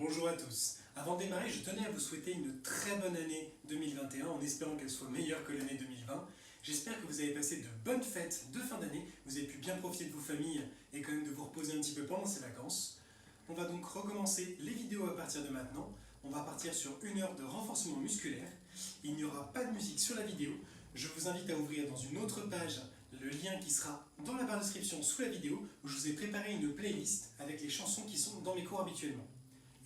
Bonjour à tous. Avant de démarrer, je tenais à vous souhaiter une très bonne année 2021 en espérant qu'elle soit meilleure que l'année 2020. J'espère que vous avez passé de bonnes fêtes de fin d'année, vous avez pu bien profiter de vos familles et quand même de vous reposer un petit peu pendant ces vacances. On va donc recommencer les vidéos à partir de maintenant. On va partir sur 1 heure de renforcement musculaire. Il n'y aura pas de musique sur la vidéo. Je vous invite à ouvrir dans une autre page le lien qui sera dans la barre de description sous la vidéo où je vous ai préparé une playlist avec les chansons qui sont dans mes cours habituellement.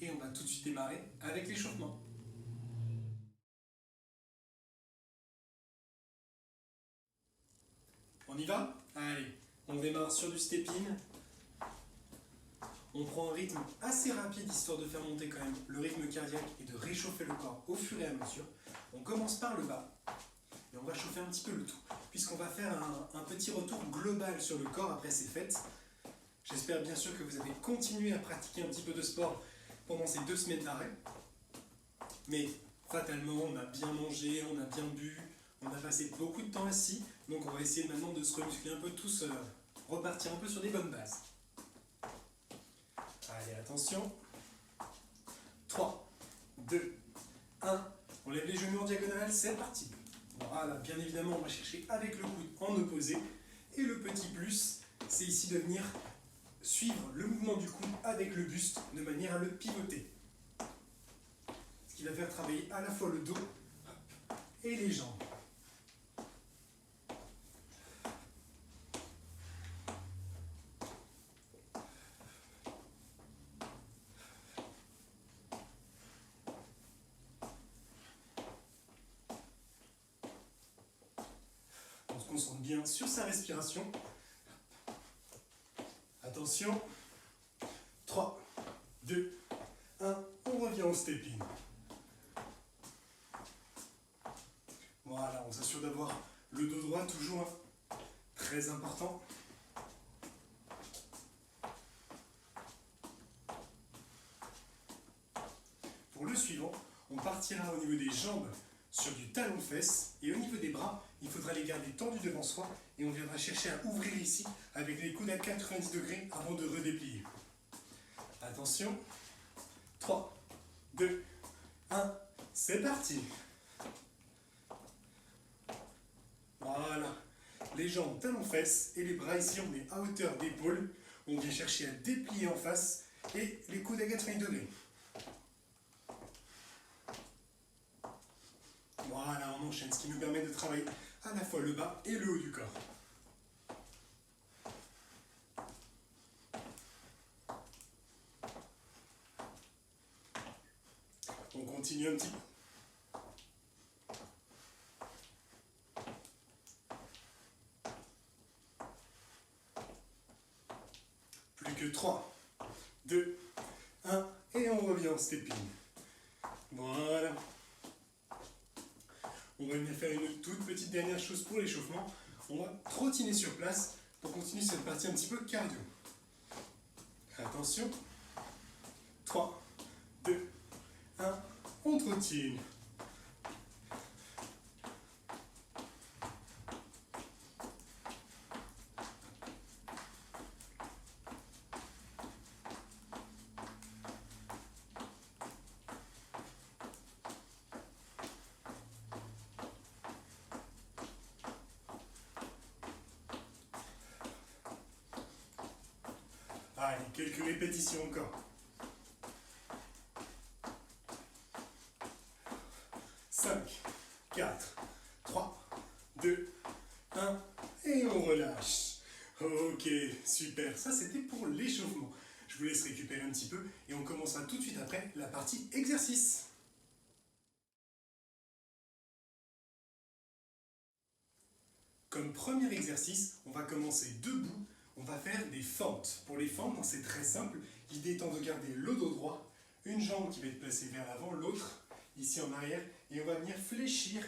Et on va tout de suite démarrer avec l'échauffement. On y va? Allez, on démarre sur du step-in. On prend un rythme assez rapide histoire de faire monter quand même le rythme cardiaque et de réchauffer le corps au fur et à mesure. On commence par le bas et on va chauffer un petit peu le tout puisqu'on va faire un petit retour global sur le corps après ces fêtes. J'espère bien sûr que vous avez continué à pratiquer un petit peu de sport pendant ces 2 semaines d'arrêt. Mais fatalement, on a bien mangé, on a bien bu, on a passé beaucoup de temps assis. Donc on va essayer maintenant de se remuscler un peu tous, repartir un peu sur des bonnes bases. Allez, attention. 3, 2, 1. On lève les genoux en diagonale, c'est parti. Voilà, bien évidemment, on va chercher avec le coude en opposé. Et le petit plus, c'est ici de venir suivre le mouvement du coude avec le buste de manière à le pivoter. Ce qui va faire travailler à la fois le dos et les jambes. On se concentre bien sur sa respiration. Attention. 3, 2, 1. On revient au step-in. Voilà, on s'assure d'avoir le dos droit toujours très important. Pour le suivant, on partira au niveau des jambes sur du talon-fesse et au niveau des bras, il faudra les garder tendus devant soi et on viendra chercher à ouvrir ici avec les coudes à 90 degrés avant de redéplier. Attention, 3, 2, 1, c'est parti. Voilà, les jambes talons-fesses et les bras ici, on est à hauteur d'épaule. On vient chercher à déplier en face et les coudes à 90 degrés. Voilà, on enchaîne, ce qui nous permet de travailler à la fois le bas et le haut du corps. On continue un petit peu. Plus que 3, 2, 1, et on revient en step-in. Voilà. On va venir faire une toute petite dernière chose pour l'échauffement. On va trottiner sur place pour continuer cette partie un petit peu cardio. Attention. 3, 2, 1, on trottine. Allez, quelques répétitions encore. 5, 4, 3, 2, 1, et on relâche. Ok, super. Ça, c'était pour l'échauffement. Je vous laisse récupérer un petit peu et on commencera tout de suite après la partie exercice. Comme premier exercice, on va commencer debout. On va faire des fentes. Pour les fentes, c'est très simple. L'idée étant de garder le dos droit, une jambe qui va être placée vers l'avant, l'autre ici en arrière, et on va venir fléchir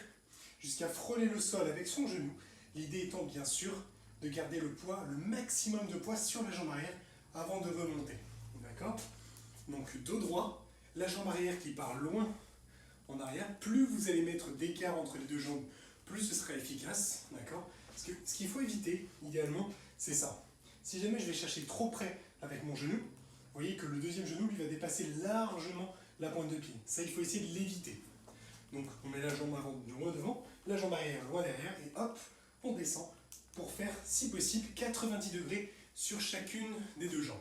jusqu'à frôler le sol avec son genou. L'idée étant bien sûr de garder le poids, le maximum de poids sur la jambe arrière avant de remonter. D'accord? Donc dos droit, la jambe arrière qui part loin en arrière. Plus vous allez mettre d'écart entre les deux jambes, plus ce sera efficace. D'accord? Parce que ce qu'il faut éviter, idéalement, c'est ça. Si jamais je vais chercher trop près avec mon genou, voyez que le deuxième genou lui va dépasser largement la pointe de pied. Ça, il faut essayer de l'éviter. Donc on met la jambe avant loin devant, la jambe arrière loin derrière, et hop, on descend pour faire, si possible, 90 degrés sur chacune des deux jambes.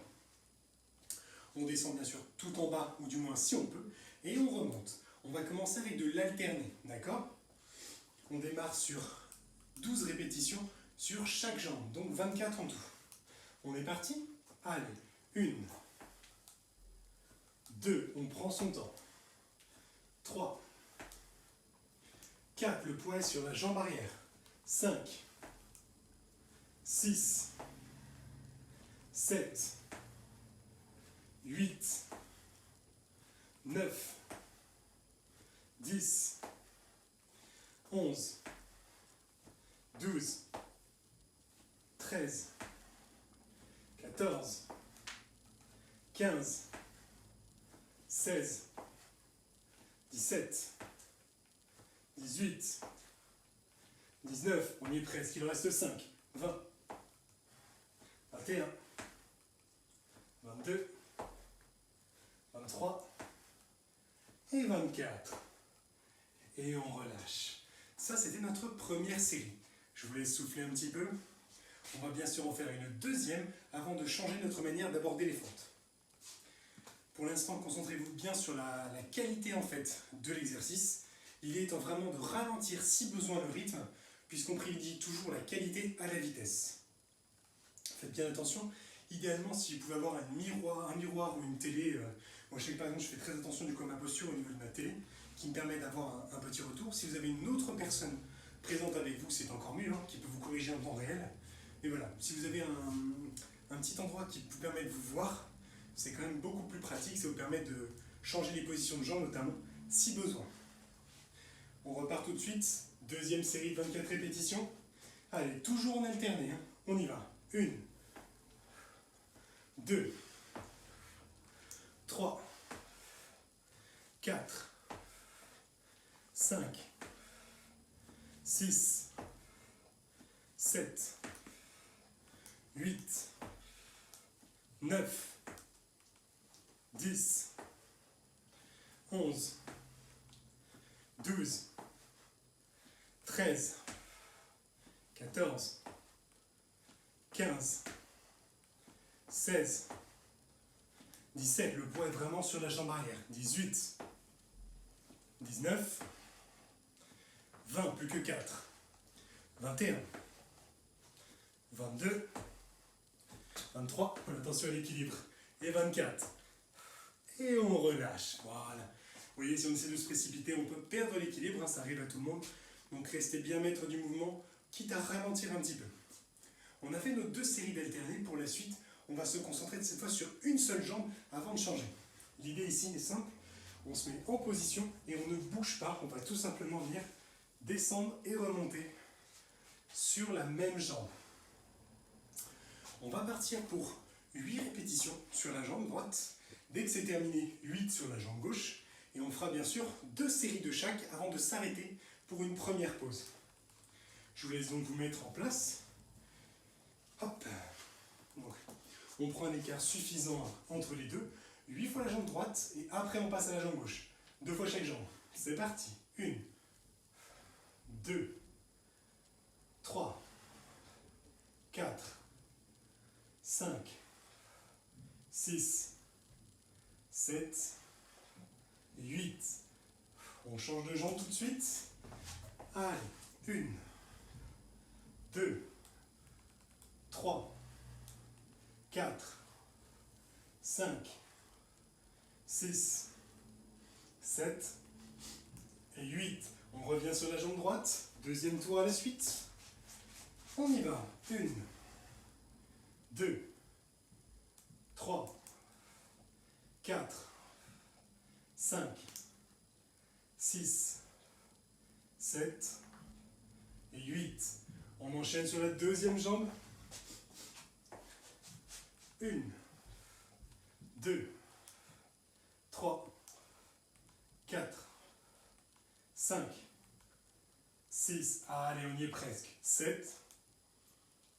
On descend bien sûr tout en bas, ou du moins si on peut, et on remonte. On va commencer avec de l'alterner, d'accord? On démarre sur 12 répétitions sur chaque jambe, donc 24 en tout. On est parti? Allez, 1, 2, on prend son temps. 3, 4, le poids est sur la jambe arrière. 5, 6, 7, 8, 9, 10, 11, 12, 13, 14, 15, 16, 17, 18, 19, on y est presque, il en reste 5, 20, 21, 22, 23 et 24. Et on relâche. Ça, c'était notre première série. Je vous laisse souffler un petit peu. On va bien sûr en faire une deuxième avant de changer notre manière d'aborder les fentes. Pour l'instant, concentrez-vous bien sur la qualité en fait de l'exercice. L'idée étant vraiment de ralentir si besoin le rythme, puisqu'on privilégie toujours la qualité à la vitesse. Faites bien attention. Idéalement, si vous pouvez avoir un miroir ou une télé, moi je sais que par exemple je fais très attention du coup à ma posture au niveau de ma télé, qui me permet d'avoir un petit retour. Si vous avez une autre personne présente avec vous, c'est encore mieux, qui peut vous corriger en temps réel. Mais voilà, si vous avez un petit endroit qui vous permet de vous voir, c'est quand même beaucoup plus pratique, ça vous permet de changer les positions de jambes notamment, si besoin. On repart tout de suite, deuxième série de 24 répétitions. Allez, toujours en alterné, on y va. 1, 2, 3, 4, 5, 6, 7, 8, 9, 10, 11, 12, 13, 14, 15, 16, 17, le poids est vraiment sur la jambe arrière. 18, 19, 20, plus que 4, 21, 22, 23, attention à l'équilibre, et 24. Et on relâche, voilà. Vous voyez, si on essaie de se précipiter, on peut perdre l'équilibre, ça arrive à tout le monde. Donc restez bien maître du mouvement, quitte à ralentir un petit peu. On a fait nos 2 séries d'alternés. Pour la suite, on va se concentrer cette fois sur une seule jambe avant de changer. L'idée ici est simple, on se met en position et on ne bouge pas, on va tout simplement venir descendre et remonter sur la même jambe. On va partir pour 8 répétitions sur la jambe droite. Dès que c'est terminé, 8 sur la jambe gauche. Et on fera bien sûr 2 séries de chaque avant de s'arrêter pour une première pause. Je vous laisse donc vous mettre en place. Hop. Donc, on prend un écart suffisant entre les deux. 8 fois la jambe droite et après on passe à la jambe gauche. 2 fois chaque jambe. C'est parti. 1, 2, 3, 4, 5, 6, 7, 8. On change de jambe tout de suite. Allez, 1, 2, 3, 4, 5, 6, 7 et 8. On revient sur la jambe droite. Deuxième tour à la suite. On y va. 1, 2, 3, 4, 5, 6, 7 et 8. On enchaîne sur la deuxième jambe. 1, 2, 3, 4, 5, 6, allez, on y est presque, 7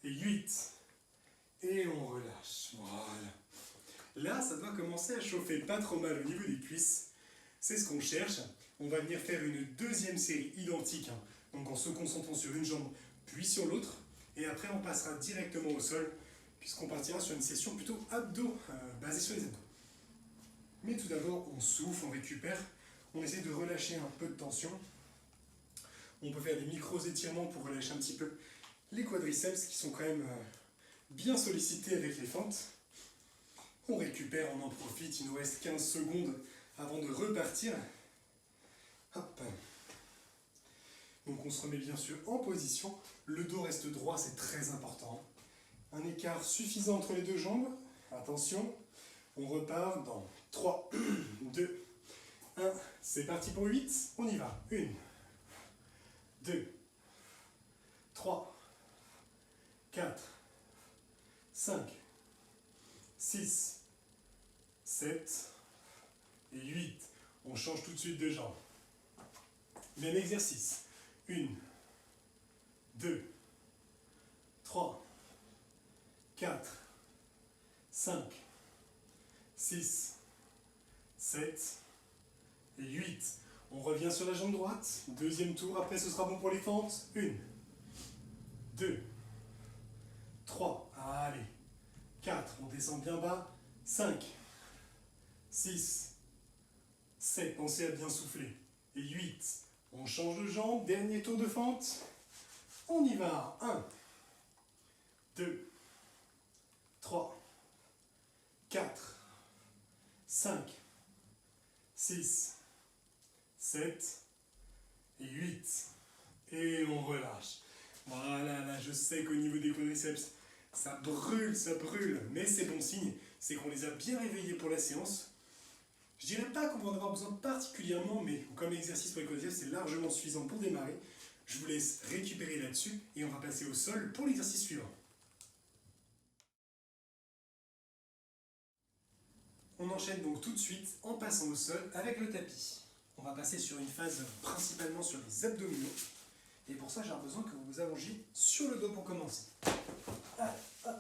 et 8. Et on relâche, voilà. Là, ça doit commencer à chauffer pas trop mal au niveau des cuisses. C'est ce qu'on cherche. On va venir faire une deuxième série identique, hein. Donc en se concentrant sur une jambe, puis sur l'autre. Et après, on passera directement au sol, puisqu'on partira sur une session plutôt abdos, basée sur les abdos. Mais tout d'abord, on souffle, on récupère. On essaie de relâcher un peu de tension. On peut faire des micros-étirements pour relâcher un petit peu les quadriceps qui sont quand même bien sollicités avec les fentes. On récupère, on en profite, il nous reste 15 secondes avant de repartir. Hop. Donc on se remet bien sûr en position. Le dos reste droit, c'est très important. Un écart suffisant entre les deux jambes. Attention, on repart dans 3, 2, 1. C'est parti pour 8. On y va. 1, 2, 3, 4, 5, 6, 7 et 8. On change tout de suite de jambe. Même exercice. 1, 2, 3, 4, 5, 6, 7 et 8. On revient sur la jambe droite. Deuxième tour. Après, ce sera bon pour les fentes. 1, 2, 3. Allez. 4. On descend bien bas. 5, 6, 7. Pensez à bien souffler. Et 8. On change de jambe. Dernier tour de fente. On y va. 1, 2, 3, 4, 5, 6, 7 et 8. Et on relâche. Voilà, là, je sais qu'au niveau des quadriceps, ça brûle. Mais c'est bon signe, c'est qu'on les a bien réveillés pour la séance. Je dirais pas qu'on va en avoir besoin particulièrement, mais comme exercice pour les quadriceps, c'est largement suffisant pour démarrer. Je vous laisse récupérer là-dessus et on va passer au sol pour l'exercice suivant. On enchaîne donc tout de suite en passant au sol avec le tapis. On va passer sur une phase principalement sur les abdominaux. Et pour ça, j'ai besoin que vous vous allongiez sur le dos pour commencer. Allez, hop.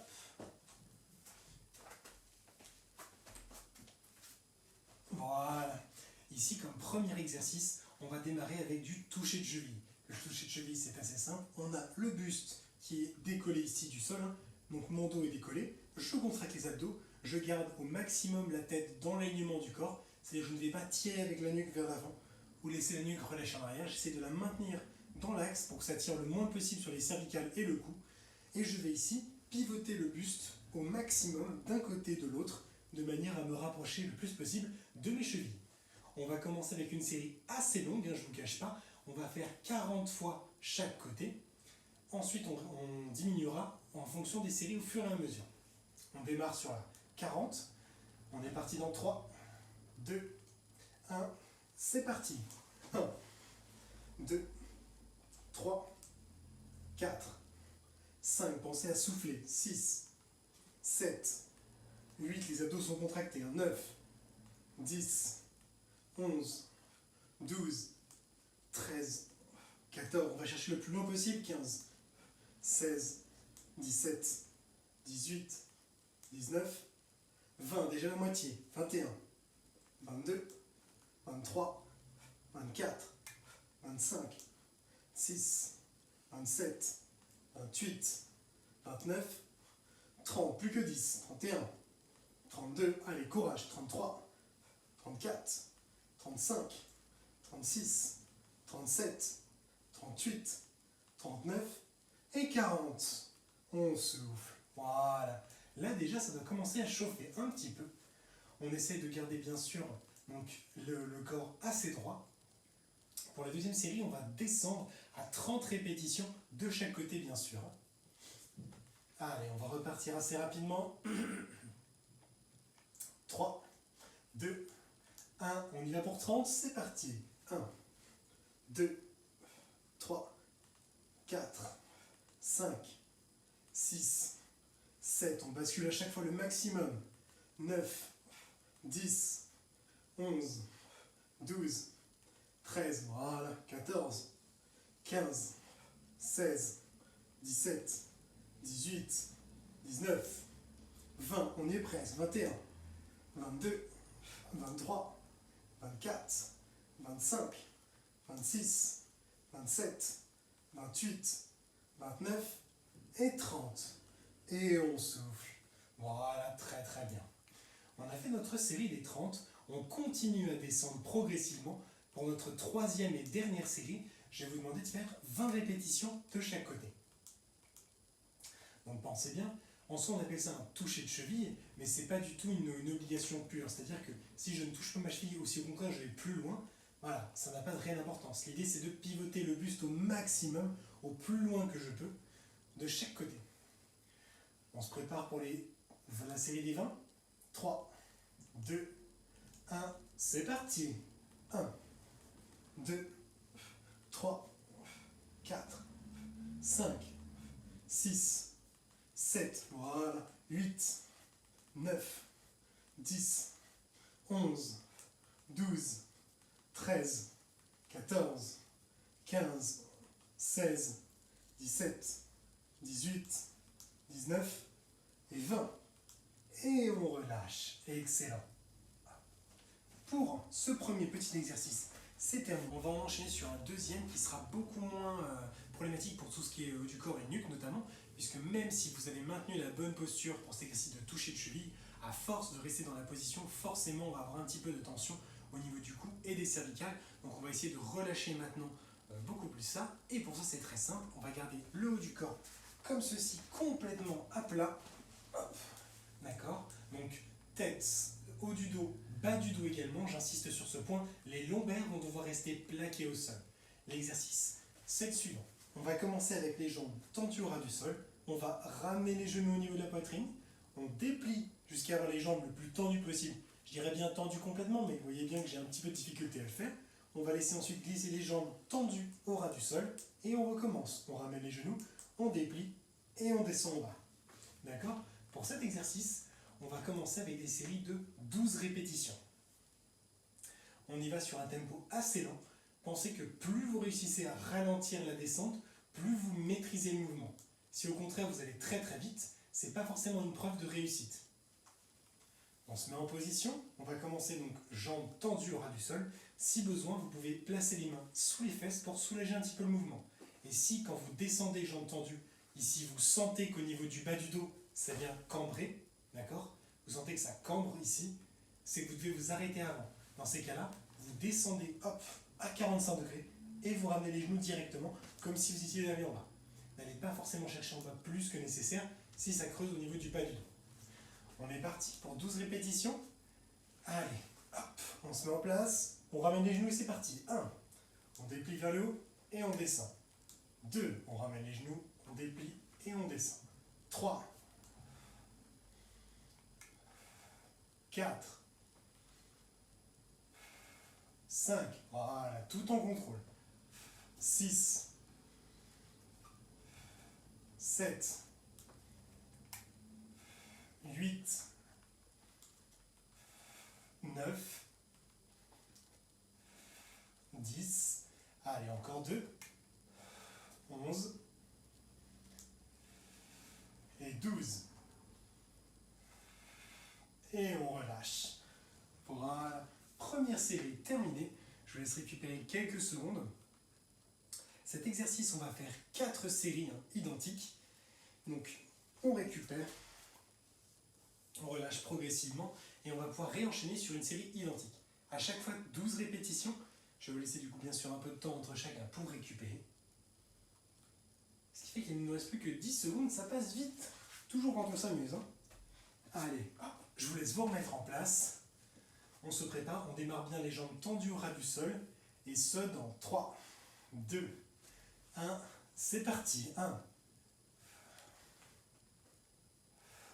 Voilà. Ici, comme premier exercice, on va démarrer avec du toucher de cheville. Le toucher de cheville, c'est assez simple. On a le buste qui est décollé ici du sol. Donc mon dos est décollé. Je contracte les abdos. Je garde au maximum la tête dans l'alignement du corps. C'est-à-dire que je ne vais pas tirer avec la nuque vers l'avant ou laisser la nuque relâcher en arrière. J'essaie de la maintenir dans l'axe pour que ça tire le moins possible sur les cervicales et le cou. Et je vais ici pivoter le buste au maximum d'un côté et de l'autre de manière à me rapprocher le plus possible de mes chevilles. On va commencer avec une série assez longue, je ne vous cache pas. On va faire 40 fois chaque côté. Ensuite, on diminuera en fonction des séries au fur et à mesure. On démarre sur la 40. On est parti dans 3, 2, 1. C'est parti. 1, 2, 3, 4, 5. Pensez à souffler. 6, 7, 8. Les abdos sont contractés. 9, 10, 11, 12, 13, 14. On va chercher le plus loin possible. 15, 16, 17, 18, 19, 20. Déjà la moitié. 21, 22, 23, 24, 25, 6, 27, 28, 29, 30. Plus que 10. 31, 32. Allez, courage. 33, 34, 35, 36, 37, 38, 39 et 40. On souffle. Voilà. Là déjà, ça doit commencer à chauffer un petit peu. On essaie de garder bien sûr donc, le corps assez droit. Pour la deuxième série, on va descendre à 30 répétitions de chaque côté bien sûr. Allez, on va repartir assez rapidement. 3, 2, 1. On y va pour 30, c'est parti. 1, 2, 3, 4, 5, 6, 7. On bascule à chaque fois le maximum. 9, 10, 11, 12, 13, voilà, 14, 15, 16, 17, 18, 19, 20, on y est presque, 21, 22, 23, 24, 25, 26, 27, 28, 29 et 30. Et on souffle. Voilà, très très bien. On a fait notre série des 30. On continue à descendre progressivement. Pour notre troisième et dernière série, je vais vous demander de faire 20 répétitions de chaque côté. Donc pensez bien, en soi on appelle ça un toucher de cheville, mais ce n'est pas du tout une obligation pure. C'est-à-dire que si je ne touche pas ma cheville ou si au contraire je vais plus loin, voilà, ça n'a pas de réelle importance. L'idée c'est de pivoter le buste au maximum, au plus loin que je peux, de chaque côté. On se prépare pour la série des 20. 3, 2, 1, c'est parti. 1, 2, 3, 4, 5, 6, 7, voilà, 8, 9, 10, 11, 12, 13, 14, 15, 16, 17, 18, 19 et 20. Et on relâche. Excellent. Pour ce premier petit exercice, c'est terminé. On va en enchaîner sur un deuxième qui sera beaucoup moins problématique pour tout ce qui est du corps et nuque notamment, puisque même si vous avez maintenu la bonne posture pour cet exercice de toucher de cheville, à force de rester dans la position, forcément on va avoir un petit peu de tension au niveau du cou et des cervicales. Donc on va essayer de relâcher maintenant beaucoup plus ça. Et pour ça c'est très simple, on va garder le haut du corps comme ceci, complètement à plat. Hop. D'accord. Donc tête, haut du dos, bas du dos également, j'insiste sur ce point, les lombaires vont devoir rester plaqués au sol. L'exercice, c'est le suivant. On va commencer avec les jambes tendues au ras du sol, on va ramener les genoux au niveau de la poitrine, on déplie jusqu'à avoir les jambes le plus tendues possible. Je dirais bien tendues complètement, mais vous voyez bien que j'ai un petit peu de difficulté à le faire. On va laisser ensuite glisser les jambes tendues au ras du sol, et on recommence. On ramène les genoux, on déplie, et on descend en bas. D'accord ? Pour cet exercice, on va commencer avec des séries de 12 répétitions. On y va sur un tempo assez lent. Pensez que plus vous réussissez à ralentir la descente, plus vous maîtrisez le mouvement. Si au contraire vous allez très très vite, ce n'est pas forcément une preuve de réussite. On se met en position, on va commencer donc jambes tendues au ras du sol. Si besoin, vous pouvez placer les mains sous les fesses pour soulager un petit peu le mouvement. Et si quand vous descendez jambes tendues, ici vous sentez qu'au niveau du bas du dos, ça vient cambrer, d'accord ? Vous sentez que ça cambre ici, c'est que vous devez vous arrêter avant. Dans ces cas-là, vous descendez hop, à 45 degrés et vous ramenez les genoux directement comme si vous étiez allé en bas. N'allez pas forcément chercher en bas plus que nécessaire si ça creuse au niveau du bas du dos. On est parti pour 12 répétitions. Allez, hop, on se met en place, on ramène les genoux et c'est parti. 1, on déplie vers le haut et on descend. 2, on ramène les genoux, on déplie et on descend. 3, 4, 5, voilà, tout en contrôle. 6, 7, 8, 9, 10, allez, encore 2, 11 et 12. Et on relâche. Voilà, première série terminée. Je vous laisse récupérer quelques secondes. Cet exercice, on va faire 4 séries identiques. Donc, on récupère, on relâche progressivement et on va pouvoir réenchaîner sur une série identique. À chaque fois, 12 répétitions. Je vais vous laisser du coup bien sûr un peu de temps entre chacun pour récupérer. Ce qui fait qu'il ne nous reste plus que 10 secondes, ça passe vite. Toujours quand on s'amuse. Allez, hop, je vous laisse vous remettre en place. On se prépare, on démarre bien les jambes tendues au ras du sol. Et ce dans 3, 2, 1, c'est parti. 1,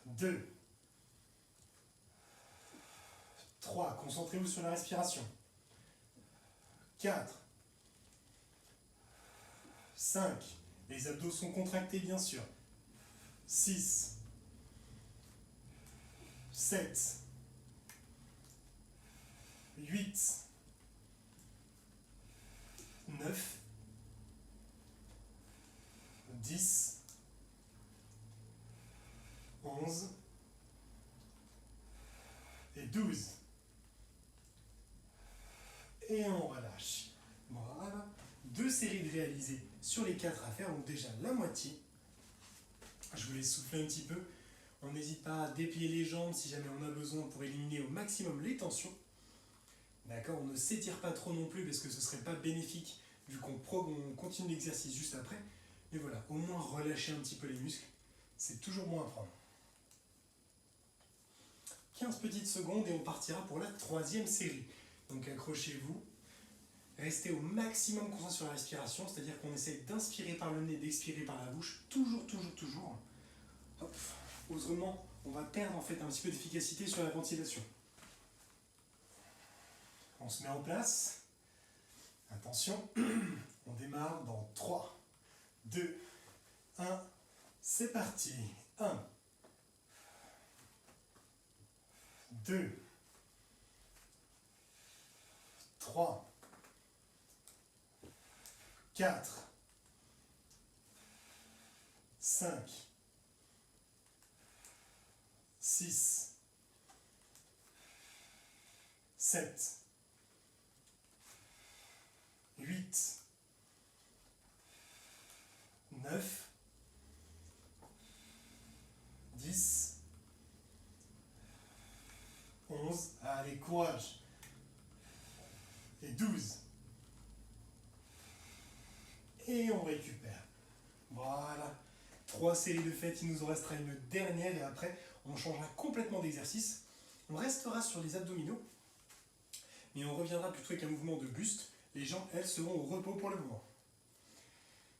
2, 3, concentrez-vous sur la respiration. 4, 5, les abdos sont contractés bien sûr. 6, 7, 8, 9, 10, 11 et 12. Et on relâche. Voilà. 2 séries de réaliser sur les 4 à faire, donc déjà la moitié. Je vous laisse souffler un petit peu. On n'hésite pas à déplier les jambes si jamais on a besoin pour éliminer au maximum les tensions. D'accord, on ne s'étire pas trop non plus parce que ce ne serait pas bénéfique vu qu'on continue l'exercice juste après. Mais voilà, au moins relâcher un petit peu les muscles, c'est toujours bon à prendre. 15 petites secondes et on partira pour la 3e série. Donc accrochez-vous, restez au maximum concentré sur la respiration, c'est-à-dire qu'on essaye d'inspirer par le nez, d'expirer par la bouche, toujours, toujours, toujours. Hop. Autrement, on va perdre en fait un petit peu d'efficacité sur la ventilation. On se met en place. Attention, on démarre dans 3, 2, 1, c'est parti. 1, 2, 3, 4, 5, 6, 7, 8, 9, 10, 11, allez, courage, et 12. Et on récupère. Voilà. 3 séries de faites, il nous en restera une dernière et après, on changera complètement d'exercice. On restera sur les abdominaux, mais on reviendra plutôt avec un mouvement de buste. Les jambes, elles, seront au repos pour le moment.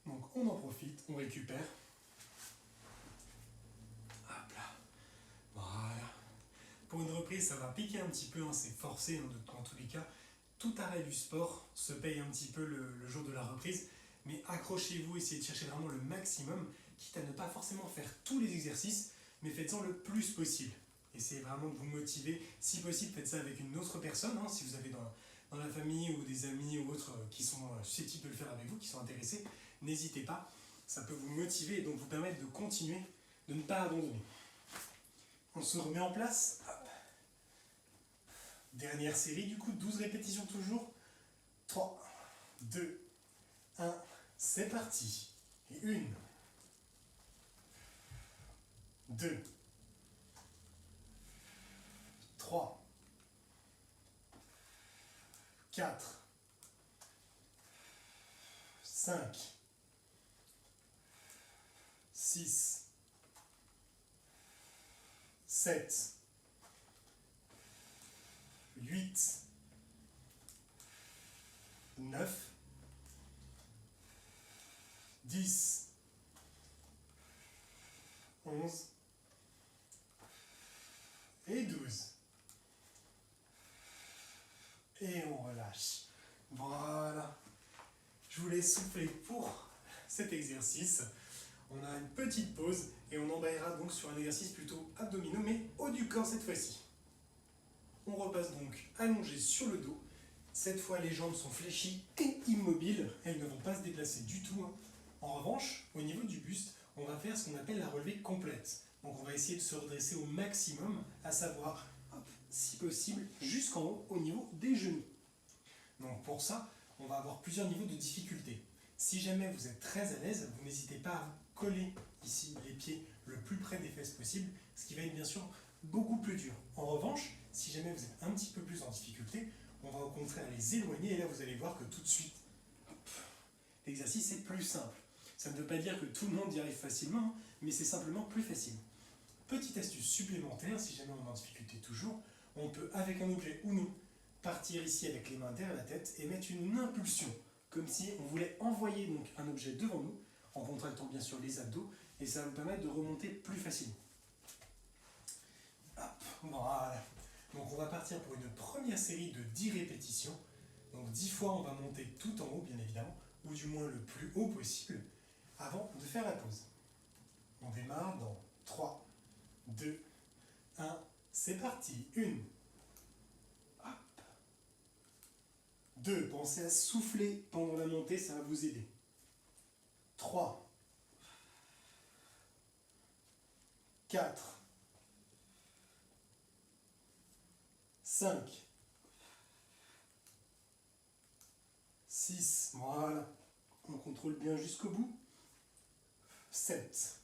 Donc on en profite, on récupère. Hop là. Voilà. Pour une reprise, ça va piquer un petit peu, hein, c'est forcé dans tous les cas. Tout arrêt du sport se paye un petit peu le jour de la reprise, mais accrochez-vous, essayez de chercher vraiment le maximum, quitte à ne pas forcément faire tous les exercices, mais faites-en le plus possible. Essayez vraiment de vous motiver. Si possible, faites ça avec une autre personne, hein, si vous avez dans la famille ou des amis ou autres qui sont susceptibles de le faire avec vous, qui sont intéressés, n'hésitez pas. Ça peut vous motiver et donc vous permettre de continuer, de ne pas abandonner. On se remet en place. Hop. Dernière série, du coup, 12 répétitions toujours. 3, 2, 1, c'est parti. Et 1, 2, 3, 4, 5, 6, 7, 8, 9, 10, 11 et 12. Et on relâche. Voilà. Je vous laisse souffler pour cet exercice. On a une petite pause et on embrayera donc sur un exercice plutôt abdominaux, mais haut du corps cette fois-ci. On repasse donc allongé sur le dos. Cette fois, les jambes sont fléchies et immobiles. Elles ne vont pas se déplacer du tout. En revanche, au niveau du buste, on va faire ce qu'on appelle la relevée complète. Donc on va essayer de se redresser au maximum, à savoir, hop, si possible, jusqu'en haut, au niveau des genoux. Donc pour ça, on va avoir plusieurs niveaux de difficulté. Si jamais vous êtes très à l'aise, vous n'hésitez pas à coller ici les pieds le plus près des fesses possible, ce qui va être bien sûr beaucoup plus dur. En revanche, si jamais vous êtes un petit peu plus en difficulté, on va au contraire les éloigner et là vous allez voir que tout de suite, l'exercice est plus simple. Ça ne veut pas dire que tout le monde y arrive facilement, mais c'est simplement plus facile. Petite astuce supplémentaire, si jamais on est en difficulté toujours, on peut avec un objet ou non partir ici avec les mains derrière la tête et mettre une impulsion, comme si on voulait envoyer donc un objet devant nous, en contractant bien sûr les abdos, et ça va nous permettre de remonter plus facilement. Hop, voilà. Donc on va partir pour une première série de 10 répétitions. Donc 10 fois on va monter tout en haut bien évidemment, ou du moins le plus haut possible, avant de faire la pause. On démarre dans 3, 2, 1, c'est parti. 1, 2, pensez à souffler pendant la montée, ça va vous aider. 3, 4, 5, 6, voilà, on contrôle bien jusqu'au bout, 7,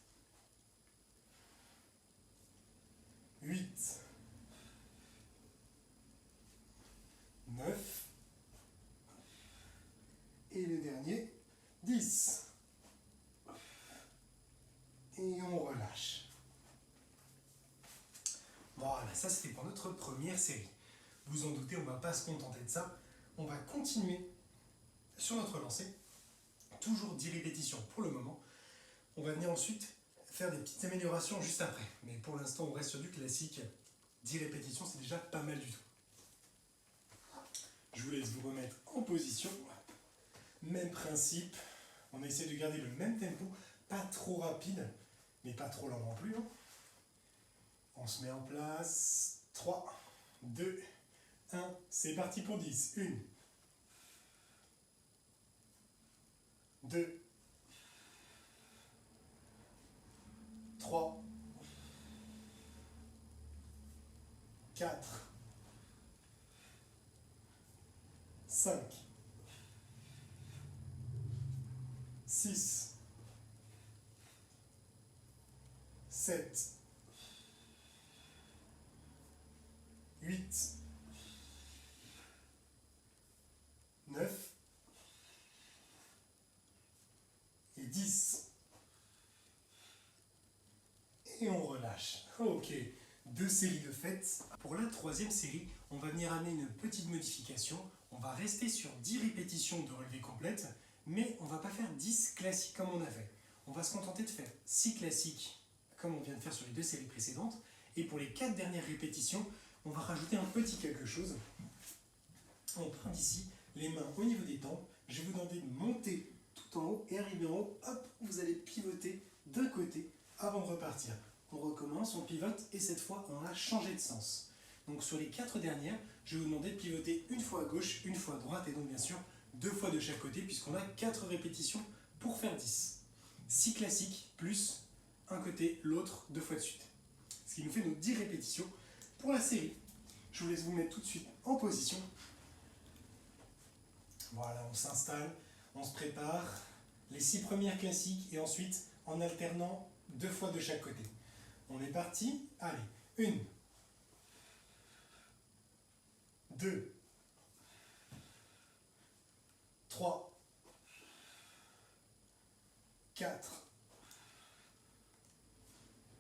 8, 9, et le dernier, 10. Et on relâche. Voilà, ça c'était pour notre première série. Vous en doutez, on ne va pas se contenter de ça. On va continuer sur notre lancée. Toujours 10 répétitions pour le moment. On va venir ensuite faire des petites améliorations juste après. Mais pour l'instant, on reste sur du classique. 10 répétitions, c'est déjà pas mal du tout. Je vous laisse vous remettre en position. Même principe. On essaie de garder le même tempo. Pas trop rapide, mais pas trop lent non plus. Hein. On se met en place. 3, 2, 1. C'est parti pour 10. 1, 2, 3, 4, 5, 6, 7, 8, 9 et 10. Et on relâche. Ok, 2 séries de faites. Pour la troisième série, on va venir amener une petite modification. On va rester sur 10 répétitions de relevée complète, mais on ne va pas faire 10 classiques comme on a fait. On va se contenter de faire 6 classiques comme on vient de faire sur les 2 séries précédentes. Et pour les 4 dernières répétitions, on va rajouter un petit quelque chose. On prend d'ici les mains au niveau des tempes. Je vais vous demander de monter tout en haut et arriver en haut. Hop, vous allez pivoter d'un côté avant de repartir. On recommence, on pivote et cette fois, on a changé de sens. Donc sur les 4 dernières, je vais vous demander de pivoter une fois à gauche, une fois à droite et donc bien sûr 2 fois de chaque côté puisqu'on a 4 répétitions pour faire 10. 6 classiques plus un côté, l'autre 2 fois de suite. Ce qui nous fait nos 10 répétitions pour la série. Je vous laisse vous mettre tout de suite en position. Voilà, on s'installe, on se prépare. Les 6 premières classiques et ensuite en alternant 2 fois de chaque côté. On est parti. Allez, 1, 2, 3, 4,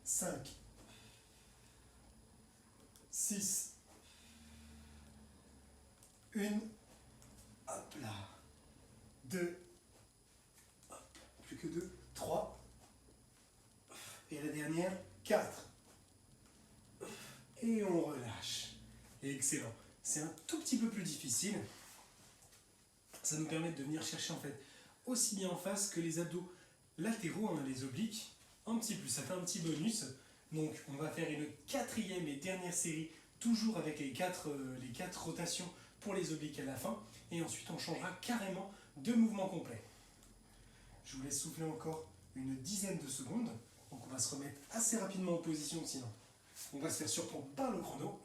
5, 6, 1, hop là, 2, hop, plus que 2, 3, et la dernière, 4. Et on relâche. Excellent. C'est un tout petit peu plus difficile. Ça nous permet de venir chercher en fait aussi bien en face que les abdos latéraux, on a les obliques, un petit plus, ça fait un petit bonus. Donc on va faire une 4e et dernière série, toujours avec les 4 rotations pour les obliques à la fin. Et ensuite on changera carrément de mouvement complet. Je vous laisse souffler encore une dizaine de secondes. Donc on va se remettre assez rapidement en position, sinon on va se faire surprendre par le chrono.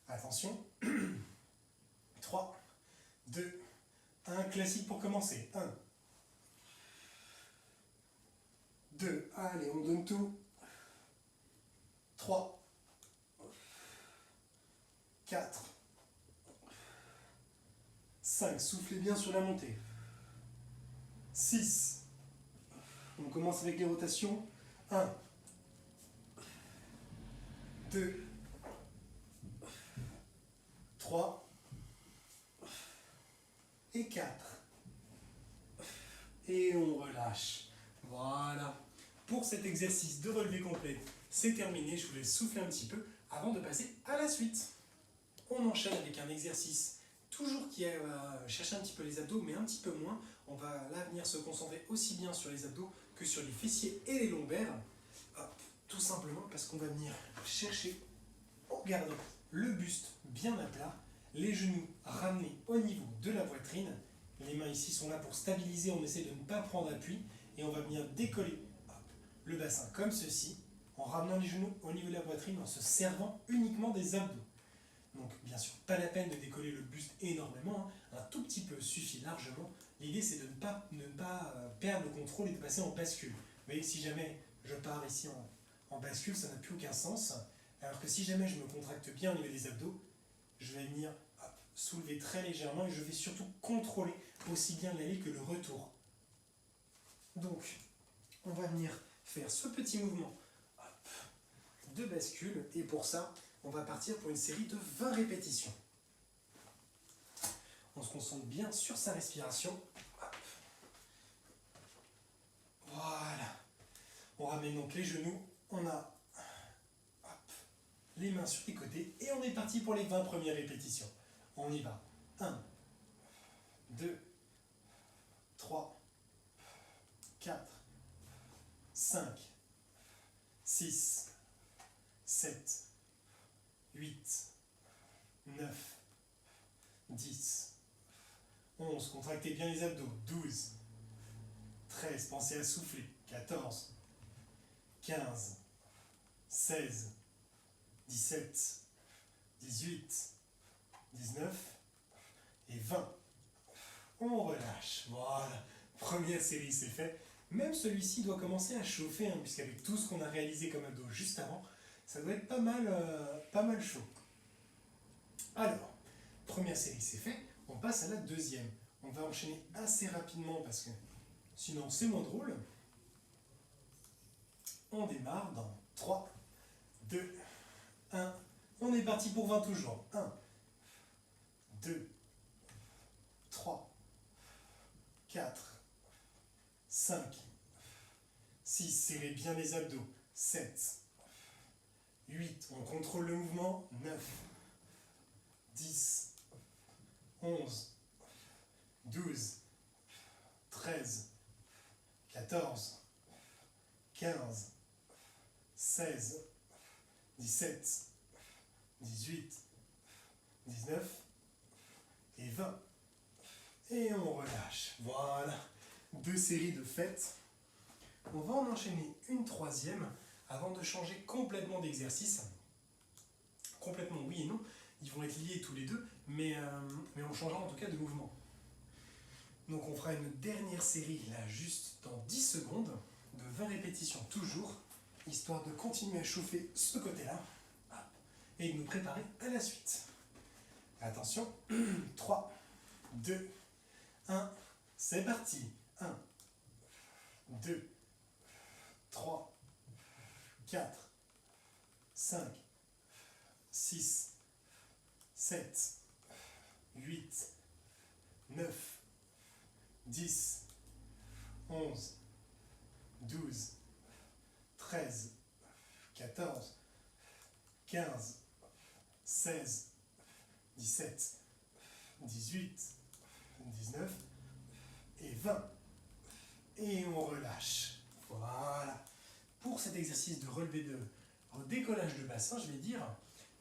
Attention. 3, 2, 1. Classique pour commencer. 1, 2, allez, on donne tout. 3, 4, 5, soufflez bien sur la montée. 6, on commence avec les rotations. 1, 2, 3 et 4. Et on relâche. Voilà. Pour cet exercice de relevé complet, c'est terminé. Je vous laisse souffler un petit peu avant de passer à la suite. On enchaîne avec un exercice toujours qui va chercher un petit peu les abdos, mais un petit peu moins. On va là venir se concentrer aussi bien sur les abdos que sur les fessiers et les lombaires. Hop, tout simplement parce qu'on va venir chercher, en gardant le buste bien à plat, les genoux ramenés au niveau de la poitrine. Les mains ici sont là pour stabiliser, on essaie de ne pas prendre appui et on va venir décoller le bassin comme ceci en ramenant les genoux au niveau de la poitrine, en se servant uniquement des abdos. Donc bien sûr, pas la peine de décoller le buste énormément, hein. Un tout petit peu suffit largement. L'idée c'est de ne pas perdre le contrôle et de passer en bascule. Vous voyez que si jamais je pars ici en bascule, ça n'a plus aucun sens. Alors que si jamais je me contracte bien au niveau des abdos, je vais venir soulever très légèrement et je vais surtout contrôler aussi bien l'aller que le retour. Donc, on va venir faire ce petit mouvement de bascule et pour ça, on va partir pour une série de 20 répétitions. On se concentre bien sur sa respiration. Voilà. On ramène donc les genoux, on a les mains sur les côtés et on est parti pour les 20 premières répétitions. On y va. 1, 2, 3, 4, 5, 6, 7, 8, 9, 10, 11, contractez bien les abdos, 12, 13, pensez à souffler, 14, 15, 16, 17, 18, 19 et 20. On relâche, voilà, première série c'est fait. Même celui-ci doit commencer à chauffer, hein, puisqu'avec tout ce qu'on a réalisé comme abdos juste avant, ça doit être pas mal chaud. Alors, première série c'est fait, on passe à la deuxième. On va enchaîner assez rapidement parce que sinon c'est moins drôle. On démarre dans 3, 2, 1. On est parti pour 20 toujours. 1, 2, 3, 4, 5, 6, serrez bien les abdos. 7, 8, on contrôle le mouvement. 9, 10, 11, 12, 13, 14, 15, 16, 17, 18, 19 et 20. Et on relâche. Voilà. 2 séries de faites. On va en enchaîner une troisième avant de changer complètement d'exercice. Complètement oui et non. Ils vont être liés tous les deux, mais on changera en tout cas de mouvement. Donc on fera une dernière série là juste dans 10 secondes, de 20 répétitions toujours, histoire de continuer à chauffer ce côté-là et de nous préparer à la suite. Attention, 3, 2, 1, c'est parti. 1, 2, 3, 4, 5, 6, 7, 8, 9, 10, 11, 12, 13, 14, 15, 16, 17, 18, 19 et 20. Et on relâche. Voilà. Pour cet exercice de relevé de décollage de bassin, je vais dire,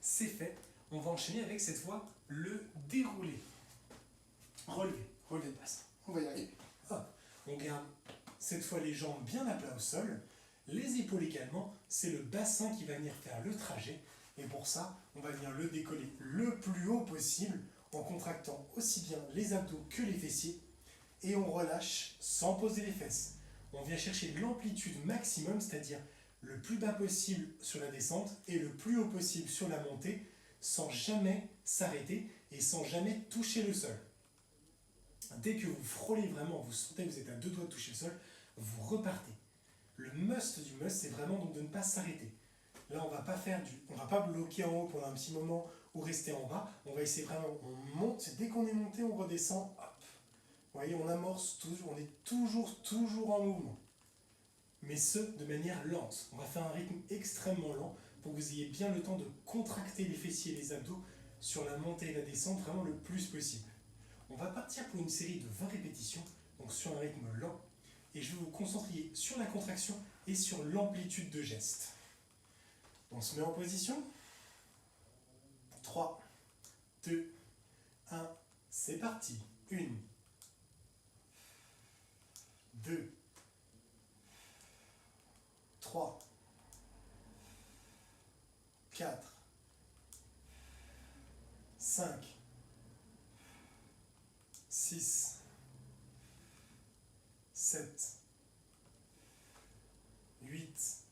c'est fait. On va enchaîner avec cette fois le déroulé. Relevé de bassin. On va y arriver. On garde cette fois les jambes bien à plat au sol, les épaules également, c'est le bassin qui va venir faire le trajet. Et pour ça, on va venir le décoller le plus haut possible en contractant aussi bien les abdos que les fessiers. Et on relâche sans poser les fesses. On vient chercher l'amplitude maximum, c'est-à-dire le plus bas possible sur la descente et le plus haut possible sur la montée, sans jamais s'arrêter et sans jamais toucher le sol. Dès que vous frôlez vraiment, vous sentez que vous êtes à 2 doigts de toucher le sol, vous repartez. Le must du must, c'est vraiment donc de ne pas s'arrêter. Là, on va pas bloquer en haut pendant un petit moment ou rester en bas. On va essayer vraiment, on monte, dès qu'on est monté, on redescend. Hop. Vous voyez, on amorce toujours, on est toujours en mouvement. Mais ce, de manière lente. On va faire un rythme extrêmement lent pour que vous ayez bien le temps de contracter les fessiers et les abdos sur la montée et la descente vraiment le plus possible. On va partir pour une série de 20 répétitions, donc sur un rythme lent, et je vais vous concentrer sur la contraction et sur l'amplitude de geste. On se met en position. 3, 2, 1, c'est parti. 1, 2, 3, 4, 5, 6, 7, 8,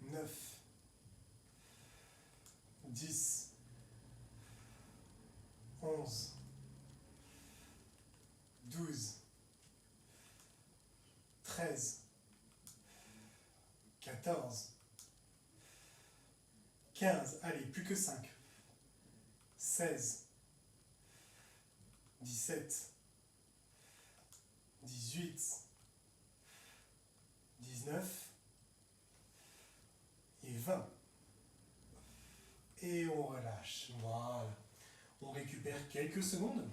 9, 10, 11, 12, 13, 14, 15, allez, plus que 5, 16, 17, 18, 19 et 20. Et on relâche, voilà. On récupère quelques secondes.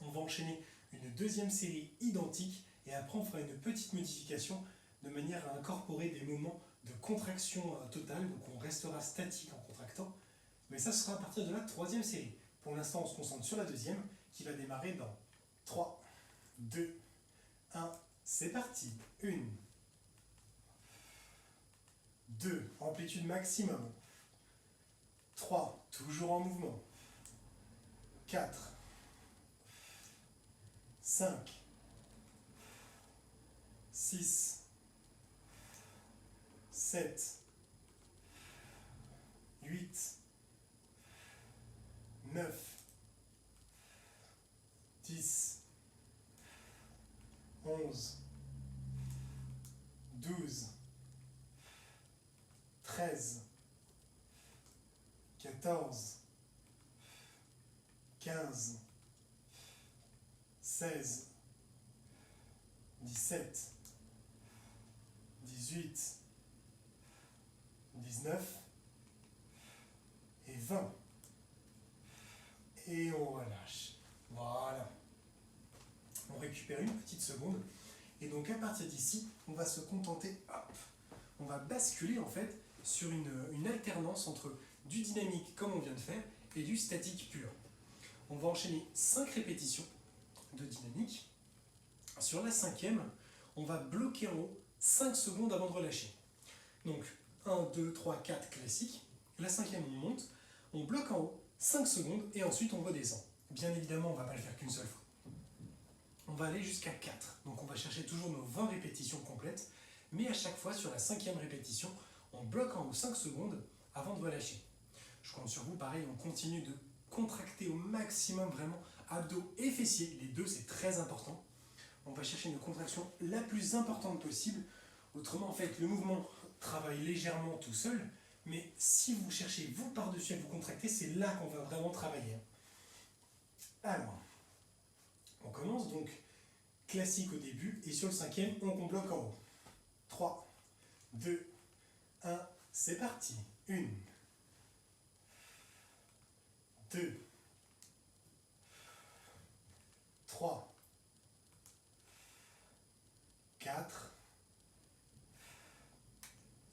On va enchaîner une deuxième série identique et après on fera une petite modification de manière à incorporer des moments de contraction totale, donc on restera statique en contractant, mais ça sera à partir de la troisième série. Pour l'instant on se concentre sur la deuxième qui va démarrer dans 3, 2, 1, c'est parti. 1, 2, amplitude maximum. 3, toujours en mouvement. 4, 5, 6, 7, 8, 9, 10, 11, 12, 13, 14, 15, 16, 17, 18, 19 et 20. Et on relâche. Voilà. On récupère une petite seconde. Et donc à partir d'ici, on va se contenter, hop, on va basculer en fait sur une alternance entre du dynamique comme on vient de faire et du statique pur. On va enchaîner 5 répétitions de dynamique. Sur la cinquième, on va bloquer en haut 5 secondes avant de relâcher. Donc 1, 2, 3, 4 classique. La cinquième, on monte, on bloque en haut 5 secondes et ensuite on redescend. Bien évidemment, on ne va pas le faire qu'une seule fois. On va aller jusqu'à 4. Donc on va chercher toujours nos 20 répétitions complètes, mais à chaque fois, sur la cinquième répétition, on bloque en haut 5 secondes avant de relâcher. Je compte sur vous, pareil, on continue de contracter au maximum vraiment abdos et fessiers. Les deux, c'est très important. On va chercher une contraction la plus importante possible. Autrement, en fait, le mouvement travaille légèrement tout seul, mais si vous cherchez vous par-dessus à vous contracter, c'est là qu'on va vraiment travailler. Alors, on commence donc classique au début, et sur le cinquième, on bloque en haut. 3, 2, 1, c'est parti. 1, 2, 3, 4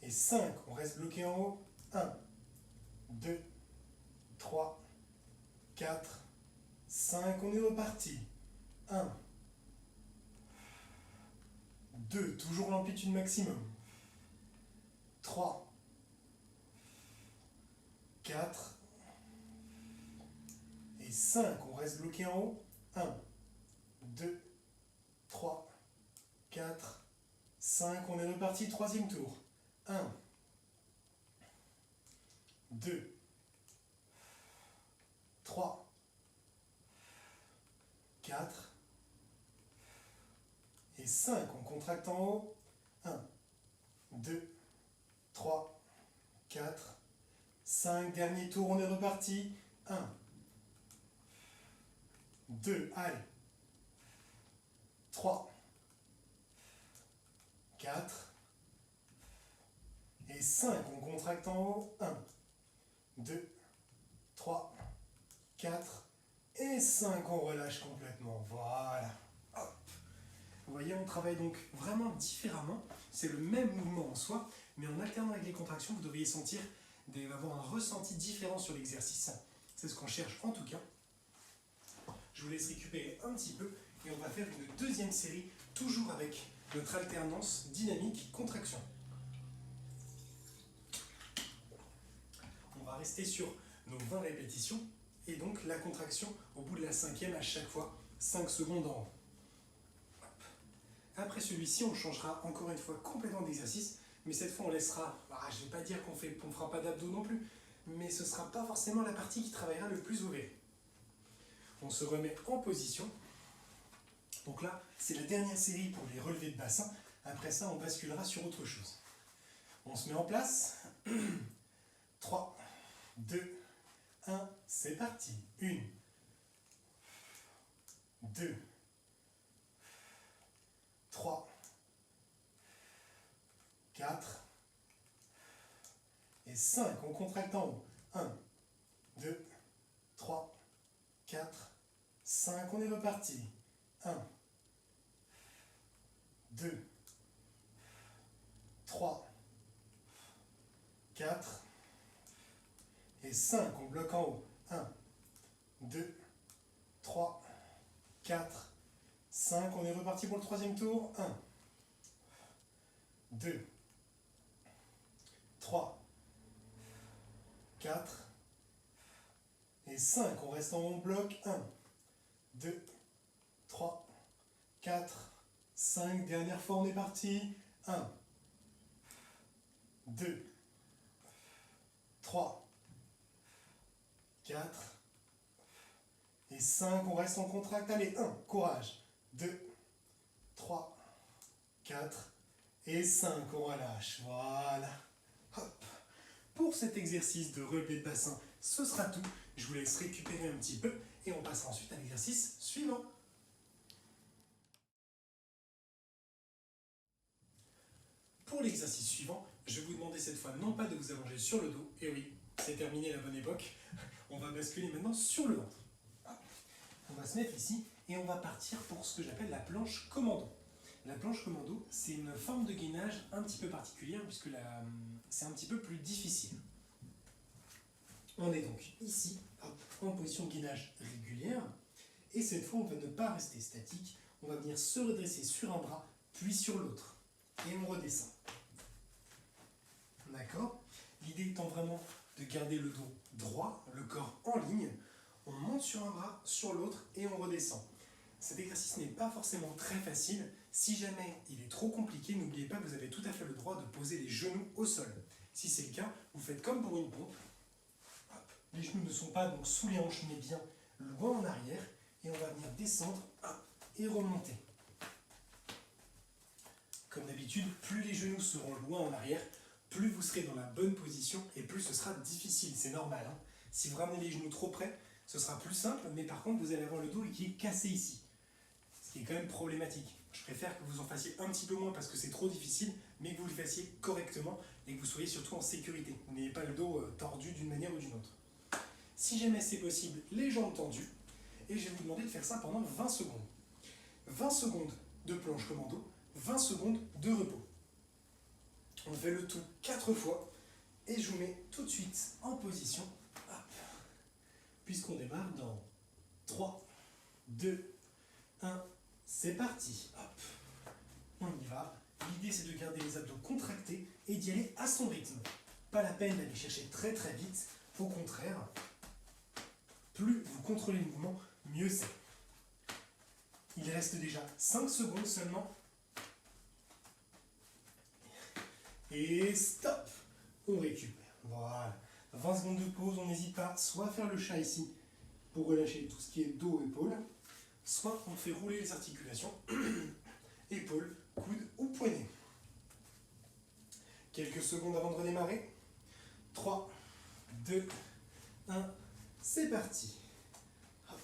et 5. On reste bloqué en haut. 1, 2, 3, 4, 5. On est reparti. 1, 2, toujours l'amplitude maximum. 3, 4 et 5. On reste bloqué en haut. 1, 2, 3, 4, 5. On est reparti. Troisième tour. 1, 2, 3, 4 et 5. On contracte en haut. 1, 2, 3, 4, 5. Dernier tour, on est reparti. 1, 2, allez. 3, 4 et 5. On contracte en haut. 1, 2, 3, 4 et 5. On relâche complètement. Voilà. Hop. Vous voyez, on travaille donc vraiment différemment. C'est le même mouvement en soi, mais en alternant avec les contractions, vous devriez sentir avoir un ressenti différent sur l'exercice. C'est ce qu'on cherche en tout cas. Je vous laisse récupérer un petit peu et on va faire une deuxième série, toujours avec notre alternance dynamique-contraction. va rester sur nos 20 répétitions. Et donc la contraction au bout de la 5e à chaque fois, 5 secondes en haut. Après celui-ci, on changera encore une fois complètement d'exercice, mais cette fois on laissera, je ne vais pas dire qu'on ne fera pas d'abdos non plus, mais ce ne sera pas forcément la partie qui travaillera le plus ouvert. On se remet en position. Donc là, c'est la dernière série pour les relevés de bassin. Après ça, on basculera sur autre chose. On se met en place. 3, 2, 1, c'est parti. 1, 2, 3, 4 et 5. On contracte en haut. 1, 2, 3, 4, 5. On est reparti. 1, 2, 3, 4 et 5. On bloque en haut. 1, 2, 3, 4, 5. On est reparti pour le troisième tour. 1, 2, 3, 4 et 5. On reste en haut, on bloque. 1, 2, 3, 4, 5. Dernière fois, on est parti. 1, 2, 3, 4 et 5. On reste en contracte. Allez, 1, courage. 2, 3, 4 et 5. On relâche. Voilà. Hop. Pour cet exercice de relevé de bassin, ce sera tout. Je vous laisse récupérer un petit peu et on passera ensuite à l'exercice suivant. Pour l'exercice suivant, je vais vous demander cette fois non pas de vous allonger sur le dos, et oui, c'est terminé la bonne époque, on va basculer maintenant sur le ventre. On va se mettre ici et on va partir pour ce que j'appelle la planche commando. La planche commando, c'est une forme de gainage un petit peu particulière puisque c'est un petit peu plus difficile. On est donc ici, en position de gainage régulière, et cette fois on va ne pas rester statique, on va venir se redresser sur un bras, puis sur l'autre, et on redescend. D'accord? L'idée étant vraiment de garder le dos droit, le corps en ligne, on monte sur un bras, sur l'autre, et on redescend. Cet exercice n'est pas forcément très facile. Si jamais il est trop compliqué, n'oubliez pas que vous avez tout à fait le droit de poser les genoux au sol. Si c'est le cas, vous faites comme pour une pompe. Hop. Les genoux ne sont pas donc sous les hanches, mais bien loin en arrière. Et on va venir descendre et remonter. Comme d'habitude, plus les genoux seront loin en arrière, plus vous serez dans la bonne position et plus ce sera difficile. C'est normal. Hein. Si vous ramenez les genoux trop près, ce sera plus simple, mais par contre, vous allez avoir le dos qui est cassé ici. Ce qui est quand même problématique. Je préfère que vous en fassiez un petit peu moins parce que c'est trop difficile, mais que vous le fassiez correctement et que vous soyez surtout en sécurité. Vous n'ayez pas le dos tordu d'une manière ou d'une autre. Si jamais c'est possible, les jambes tendues, et je vais vous demander de faire ça pendant 20 secondes. 20 secondes de planche commando, 20 secondes de repos. On fait le tout 4 fois, et je vous mets tout de suite en position. Puisqu'on démarre dans 3, 2, 1, c'est parti. Hop. On y va. L'idée c'est de garder les abdos contractés et d'y aller à son rythme. Pas la peine d'aller chercher très très vite. Au contraire, plus vous contrôlez le mouvement, mieux c'est. Il reste déjà 5 secondes seulement. Et stop. On récupère. Voilà. 20 secondes de pause, on n'hésite pas soit à faire le chat ici pour relâcher tout ce qui est dos, épaules, soit on fait rouler les articulations, épaules, coudes ou poignets. Quelques secondes avant de redémarrer. 3, 2, 1, c'est parti. Hop.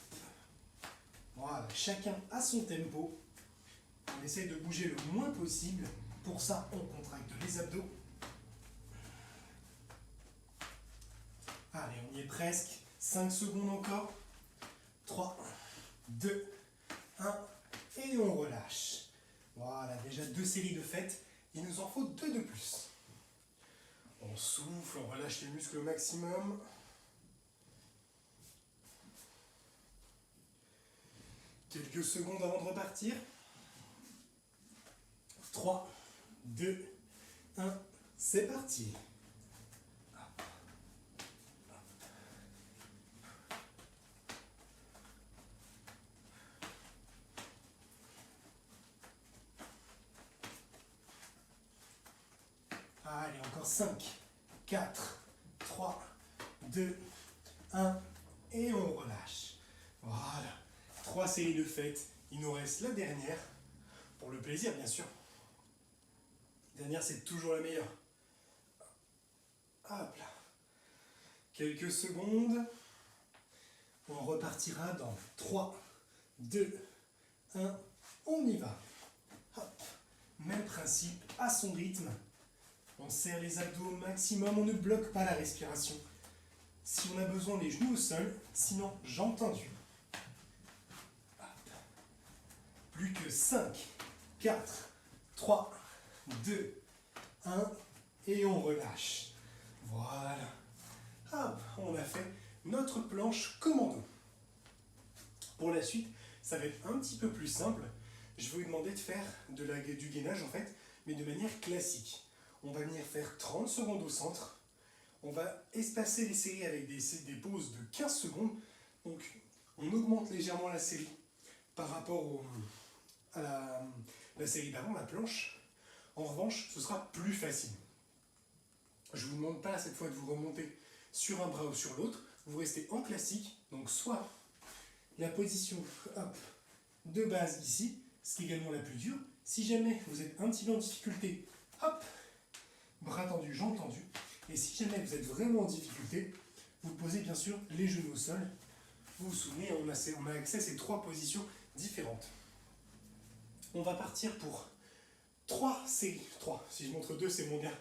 Voilà, chacun à son tempo. On essaye de bouger le moins possible. Pour ça, on contracte les abdos. Allez, on y est presque. 5 secondes encore. 3, 2, 1, et on relâche. Voilà, déjà 2 séries de faites. Il nous en faut 2 de plus. On souffle, on relâche les muscles au maximum. Quelques secondes avant de repartir. 3, 2, 1, c'est parti. Allez, encore 5, 4, 3, 2, 1. Et on relâche. Voilà. 3 séries de faites. Il nous reste la dernière. Pour le plaisir, bien sûr. La dernière, c'est toujours la meilleure. Hop là. Quelques secondes. On repartira dans 3, 2, 1. On y va. Hop. Même principe, à son rythme. On serre les abdos au maximum, on ne bloque pas la respiration. Si on a besoin, les genoux au sol, sinon jambes tendues. Hop. Plus que 5, 4, 3, 2, 1, et on relâche. Voilà. Hop, on a fait notre planche commando. Pour la suite, ça va être un petit peu plus simple. Je vais vous demander de faire du gainage en fait, mais de manière classique. On va venir faire 30 secondes au centre. On va espacer les séries avec des pauses de 15 secondes. Donc, on augmente légèrement la série par rapport à la série d'avant, la planche. En revanche, ce sera plus facile. Je ne vous demande pas cette fois de vous remonter sur un bras ou sur l'autre. Vous restez en classique. Donc, soit la position hop, de base ici, ce qui est également la plus dure. Si jamais vous êtes un petit peu en difficulté, hop, bras tendus, jambes tendues. Et si jamais vous êtes vraiment en difficulté, vous posez bien sûr les genoux au sol. Vous vous souvenez, on a accès à ces 3 positions différentes. On va partir pour 3 séries. 3, si je montre 2, c'est mon bien.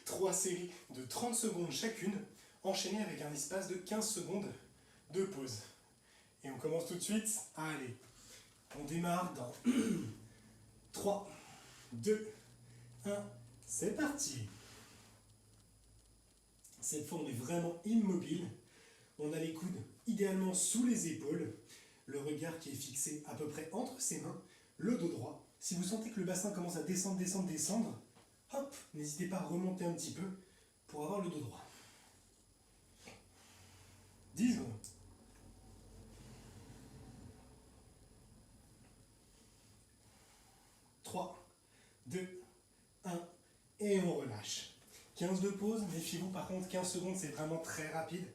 3 séries de 30 secondes chacune, enchaînées avec un espace de 15 secondes de pause. Et on commence tout de suite. Allez, on démarre dans 3, 2, 1, c'est parti. Cette fois, on est vraiment immobile. On a les coudes idéalement sous les épaules, le regard qui est fixé à peu près entre ses mains, le dos droit. Si vous sentez que le bassin commence à descendre, descendre, descendre, hop, n'hésitez pas à remonter un petit peu pour avoir le dos droit. 10 secondes. 3, 2, 1, et on relâche. 15 de pause, méfiez-vous par contre, 15 secondes c'est vraiment très rapide.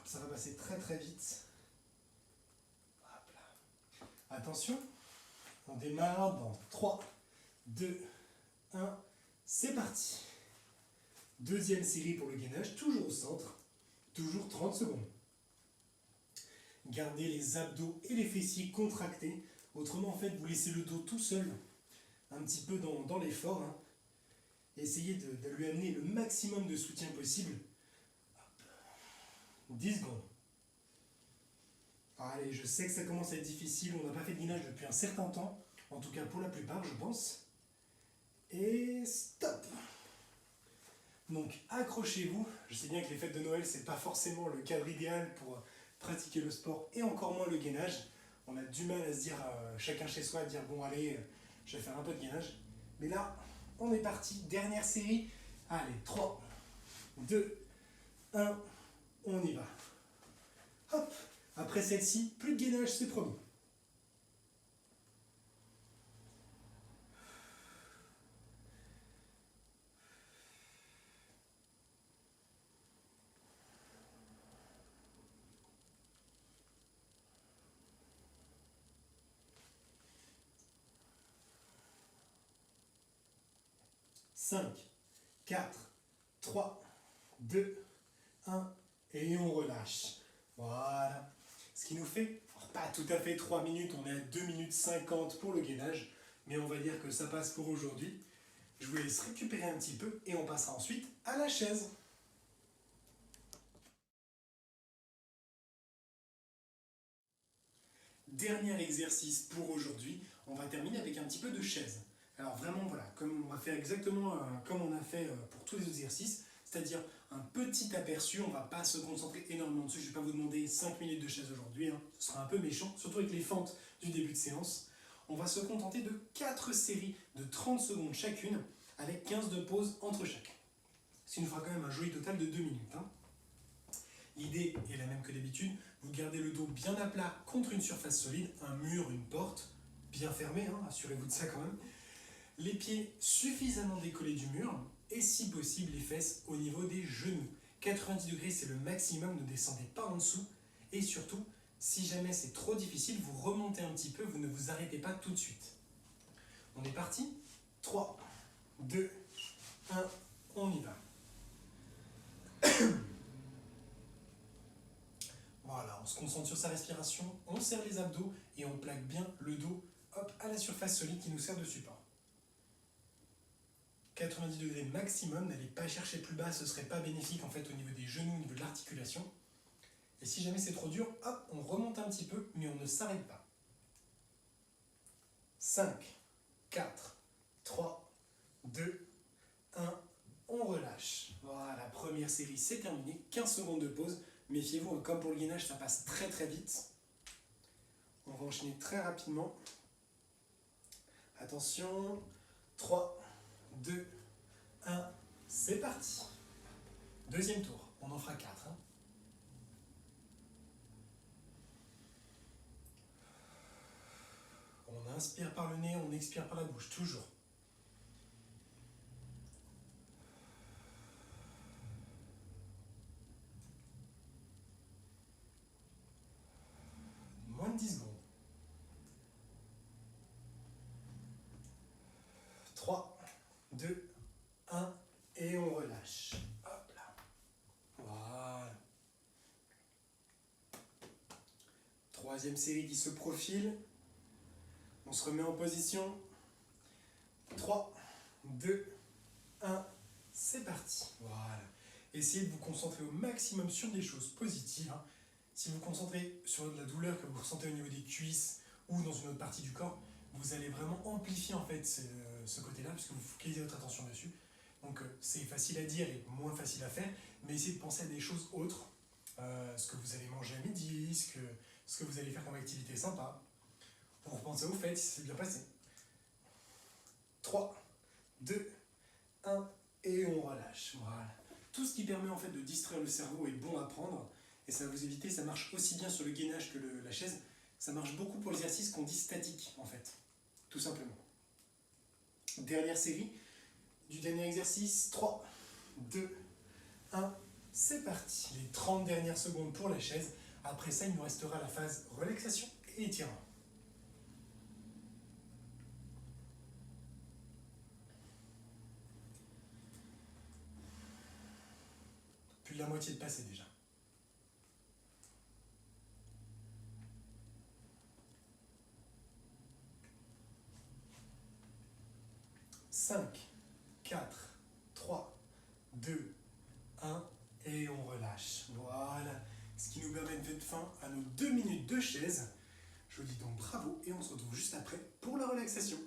Ça va passer très très vite. Hop là. Attention, on démarre dans 3, 2, 1, c'est parti. Deuxième série pour le gainage, toujours au centre, toujours 30 secondes. Gardez les abdos et les fessiers contractés, autrement en fait vous laissez le dos tout seul, un petit peu dans l'effort. Hein. Essayez de lui amener le maximum de soutien possible. 10 secondes. Allez, je sais que ça commence à être difficile, on n'a pas fait de gainage depuis un certain temps, en tout cas pour la plupart, je pense. Et stop. Donc accrochez-vous, je sais bien que les fêtes de Noël, c'est pas forcément le cadre idéal pour pratiquer le sport et encore moins le gainage. On a du mal à se dire, chacun chez soi, à dire bon allez, je vais faire un peu de gainage. Mais là, on est parti, dernière série. Allez, 3, 2, 1, on y va. Hop, après celle-ci, plus de gainage, c'est promis. Cinq, 4, 3, 2, 1, et on relâche. Voilà. Ce qui nous fait, pas tout à fait 3 minutes, on est à 2 minutes 50 pour le gainage, mais on va dire que ça passe pour aujourd'hui. Je vous laisse récupérer un petit peu et on passera ensuite à la chaise. Dernier exercice pour aujourd'hui, on va terminer avec un petit peu de chaise. Alors vraiment voilà, comme on va faire exactement comme on a fait pour tous les exercices, c'est-à-dire un petit aperçu, on ne va pas se concentrer énormément dessus, je ne vais pas vous demander 5 minutes de chaise aujourd'hui, hein. Ce sera un peu méchant, surtout avec les fentes du début de séance. On va se contenter de 4 séries de 30 secondes chacune, avec 15 de pause entre chaque. Ce qui nous fera quand même un joli total de 2 minutes. Hein. L'idée est la même que d'habitude, vous gardez le dos bien à plat contre une surface solide, un mur, une porte, bien fermée, hein, assurez-vous de ça quand même. Les pieds suffisamment décollés du mur et si possible les fesses au niveau des genoux. 90 degrés c'est le maximum, ne descendez pas en dessous. Et surtout, si jamais c'est trop difficile, vous remontez un petit peu, vous ne vous arrêtez pas tout de suite. On est parti. 3, 2, 1, on y va. Voilà, on se concentre sur sa respiration, on serre les abdos et on plaque bien le dos à la surface solide qui nous sert de support. 90 degrés maximum, n'allez pas chercher plus bas, ce ne serait pas bénéfique en fait au niveau des genoux, au niveau de l'articulation. Et si jamais c'est trop dur, hop, on remonte un petit peu, mais on ne s'arrête pas. 5, 4, 3, 2, 1, on relâche. Voilà, première série, c'est terminé. 15 secondes de pause. Méfiez-vous, comme pour le gainage, ça passe très très vite. On va enchaîner très rapidement. Attention. 3, 2, 1, c'est parti. Deuxième tour, on en fera 4. On inspire par le nez, on expire par la bouche, toujours. Moins de 10 secondes. 3, 2, 1, et on relâche. Hop là. Voilà. Troisième série qui se profile. On se remet en position. 3, 2, 1, c'est parti. Voilà. Essayez de vous concentrer au maximum sur des choses positives. Si vous vous concentrez sur de la douleur que vous ressentez au niveau des cuisses ou dans une autre partie du corps, vous allez vraiment amplifier en fait ce côté-là, puisque vous focalisez votre attention dessus. Donc c'est facile à dire et moins facile à faire, mais essayez de penser à des choses autres. Ce que vous allez manger à midi, ce que vous allez faire comme activité sympa. Pour repenser aux fêtes, si c'est bien passé. 3, 2, 1, et on relâche. Voilà. Tout ce qui permet en fait de distraire le cerveau est bon à prendre, et ça va vous éviter, ça marche aussi bien sur le gainage que la chaise, ça marche beaucoup pour l'exercice qu'on dit statique en fait, tout simplement. Dernière série du dernier exercice, 3, 2, 1, c'est parti. Les 30 dernières secondes pour la chaise, après ça il nous restera la phase relaxation et étirement. Plus de la moitié de passé déjà. 5, 4, 3, 2, 1, et on relâche. Voilà. Ce qui nous permet de mettre fin à nos 2 minutes de chaise. Je vous dis donc bravo et on se retrouve juste après pour la relaxation.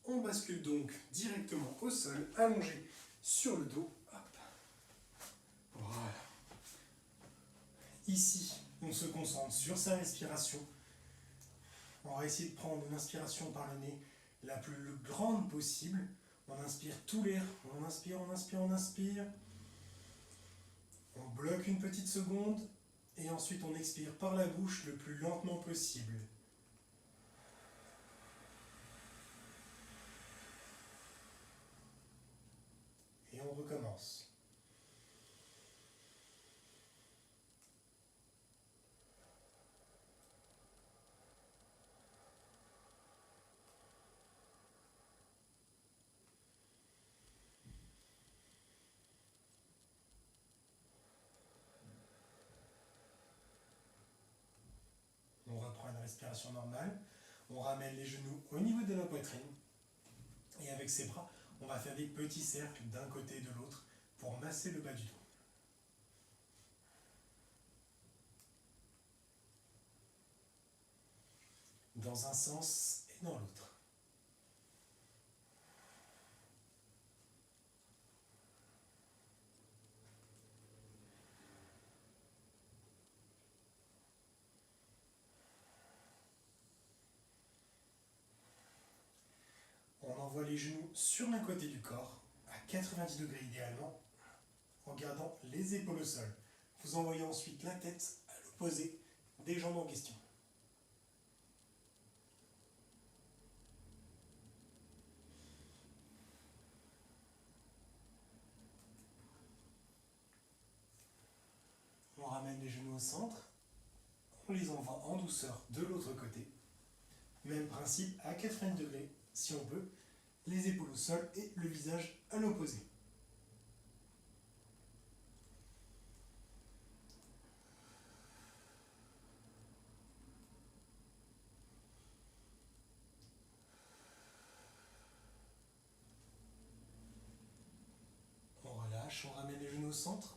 On bascule donc directement au sol, allongé sur le dos. Hop. Voilà. Ici, on se concentre sur sa respiration. On va essayer de prendre une inspiration par le nez la plus grande possible. On inspire tout l'air. On inspire, on inspire, on inspire. On bloque une petite seconde. Et ensuite, on expire par la bouche le plus lentement possible. Et on recommence. On reprend une respiration normale. On ramène les genoux au niveau de la poitrine. Et avec ses bras, on va faire des petits cercles d'un côté et de l'autre pour masser le bas du dos. Dans un sens et dans l'autre. On envoie les genoux sur l'un côté du corps, à 90 degrés idéalement, en gardant les épaules au sol. Vous envoyez ensuite la tête à l'opposé des jambes en question. les genoux au centre. On les envoie en douceur de l'autre côté. Même principe à 90 degrés, si on peut. Les épaules au sol et le visage à l'opposé. On relâche, on ramène les genoux au centre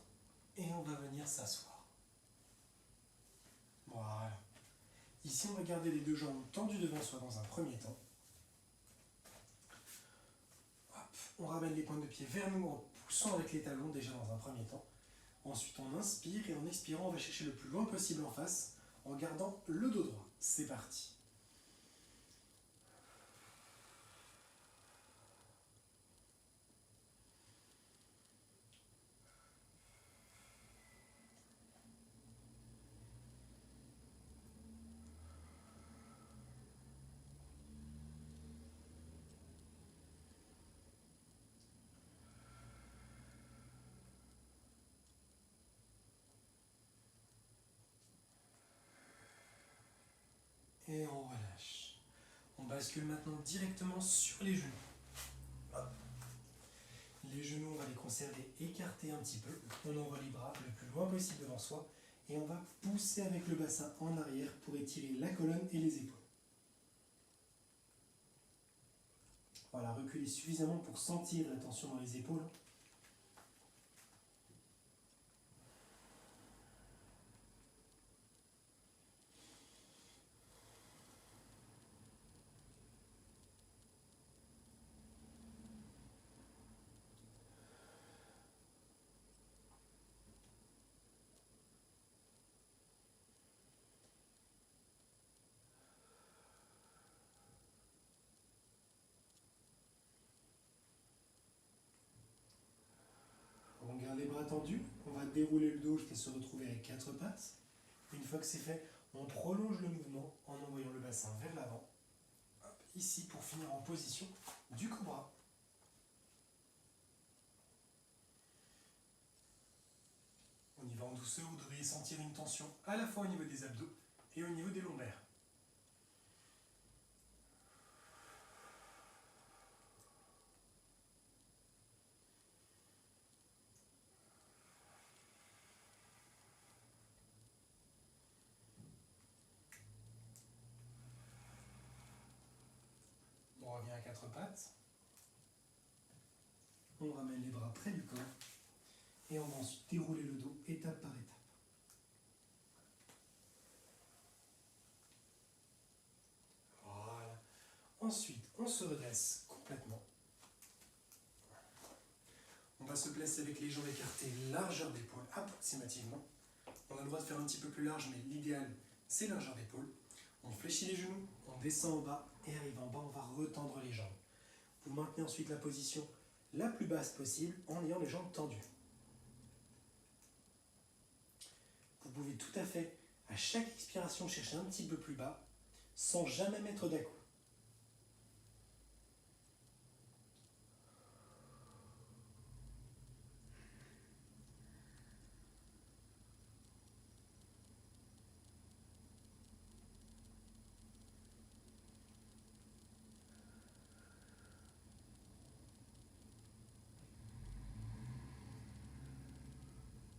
et on va venir s'asseoir. Voilà. Ici, on va garder les deux jambes tendues devant soi dans un premier temps. Hop, on ramène les pointes de pied vers nous en poussant avec les talons déjà dans un premier temps. Ensuite, on inspire et en expirant, on va chercher le plus loin possible en face en gardant le dos droit. C'est parti. Et on relâche. On bascule maintenant directement sur les genoux. Hop. Les genoux, on va les conserver écartés un petit peu. On envoie les bras le plus loin possible devant soi. Et on va pousser avec le bassin en arrière pour étirer la colonne et les épaules. Voilà, reculer suffisamment pour sentir la tension dans les épaules. On garde les bras tendus, on va dérouler le dos jusqu'à se retrouver avec 4 pattes. Une fois que c'est fait, on prolonge le mouvement en envoyant le bassin vers l'avant. Ici pour finir en position du cobra. On y va en douceur, vous devriez sentir une tension à la fois au niveau des abdos et au niveau des lombaires. On revient à 4 pattes. On ramène les bras près du corps. Et on va ensuite dérouler le dos étape par étape. Voilà. Ensuite, on se redresse complètement. On va se placer avec les jambes écartées, largeur d'épaule approximativement. On a le droit de faire un petit peu plus large, mais l'idéal, c'est largeur d'épaule. On fléchit les genoux, on descend en bas et arrive en bas, on va retendre les jambes. Vous maintenez ensuite la position la plus basse possible en ayant les jambes tendues. Vous pouvez tout à fait, à chaque expiration, chercher un petit peu plus bas, sans jamais mettre d'à-coups.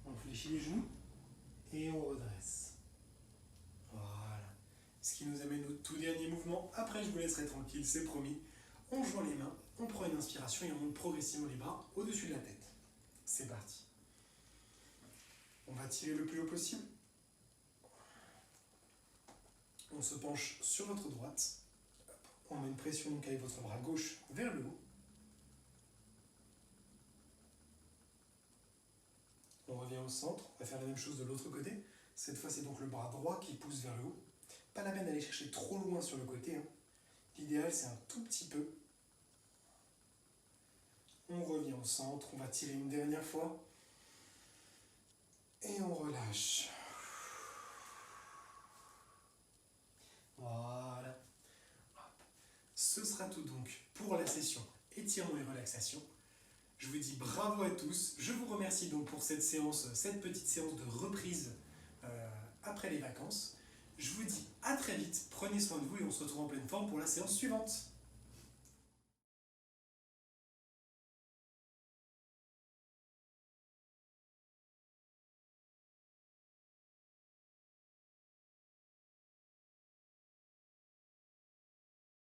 On fléchit les genoux et on redresse. Voilà. Ce qui nous amène au tout dernier mouvement. Après, je vous laisserai tranquille, c'est promis. On joint les mains, on prend une inspiration et on monte progressivement les bras au-dessus de la tête. C'est parti. On va tirer le plus haut possible. On se penche sur votre droite. On met une pression donc avec votre bras gauche vers le haut. On revient au centre, on va faire la même chose de l'autre côté. Cette fois, c'est donc le bras droit qui pousse vers le haut. Pas la peine d'aller chercher trop loin sur le côté. L'idéal, c'est un tout petit peu. On revient au centre, on va tirer une dernière fois. Et on relâche. Voilà. Ce sera tout donc pour la session étirement et relaxation. Je vous dis bravo à tous. Je vous remercie donc pour cette séance, cette petite séance de reprise après les vacances. Je vous dis à très vite, prenez soin de vous et on se retrouve en pleine forme pour la séance suivante.